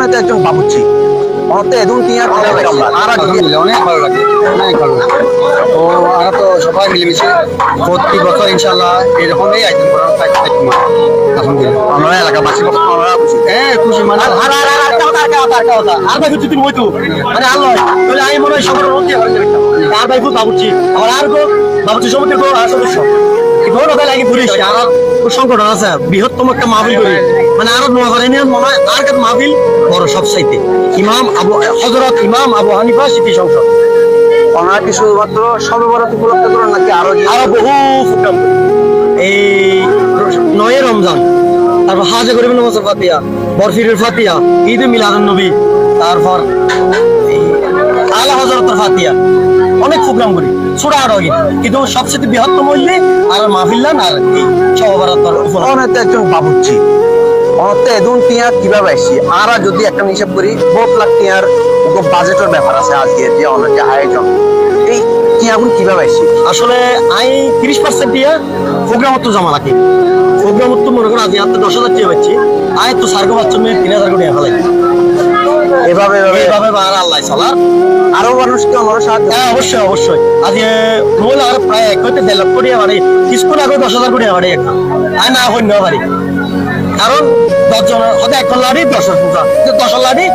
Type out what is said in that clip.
অনেক একজন বাবুর্চি অনেক এদুন টিয়ার অনেক ভালো লাগে অনেক ভালো লাগে। তো আমরা তো সবাই মিলেমিশে প্রতি বছর ইনশাল্লাহ এরকমই আইটেম করার আলহামদুলিল্লাহ আমরা এলাকাবাসী আমরা খুশি। হ্যাঁ খুশি মানে আর ভাই যদি হইতো মানে আল্লাহ তাহলে আমি মনে হয় সবার মধ্যে আর ভাই বাবুর্চি আমার আর বাবুর্চি সমিতির সদস্য ঘর ওখানে লাগে ঘুরিস আর সংকট আছে বৃহত্তম একটা মাহফিল করি মানে আরো নোয়াখালী মনে হয় আর একটা মাহফিল বড় সব চাইতে ইমাম আবু হযরত ইমাম আবু হানিফা স্মৃতি সংসদ ওনারা কি শুধুমাত্র সবে বরাত উপলক্ষে করেন নাকি আরো বহু প্রোগ্রাম এই 9 রমজান তারপর হাজে গরিব নওয়াজ ফাতিহা বরফিরের ফাতিহা ঈদ মিলাদুন নবী তারপর আলা হযরতের ফাতিহা অনেক প্রোগ্রাম করি ছোড়া আরো কিন্তু সবচেয়ে বৃহত্তম হইলে আর মাহফিল্লান আর এই সহবরাতর অনেক একজন বাবুর্চি অনেক এদুন টিয়া কিভাবে আসছি আর যদি একটা হিসাব করি 4 লাখ টিয়ার বাজেটের ব্যাপার আছে আজকে যে অনেক আয়োজন এই টিয়াগুলো কিভাবে আসছি আসলে আই 30% দিয়ে প্রোগ্রাম তো জমা রাখি প্রোগ্রাম তো মনে করো আজকে হাতে 10,000 টাকা পাচ্ছি আয় তো সার্গো বাচ্চা মেয়ে 3,000 কোটি ফেলাই এভাবে এইভাবে আল্লাহ চলার আরো মানুষকে আমরা সাহায্য হ্যাঁ অবশ্যই অবশ্যই আজকে মূল আর প্রায় 1.5 লাখ কোটি মানে স্কুল আগে 10,000 কোটি মানে একটা আর না হইন পারি কারণ 10 জন হয়তো 1 লাড়ি 10 লাড়ি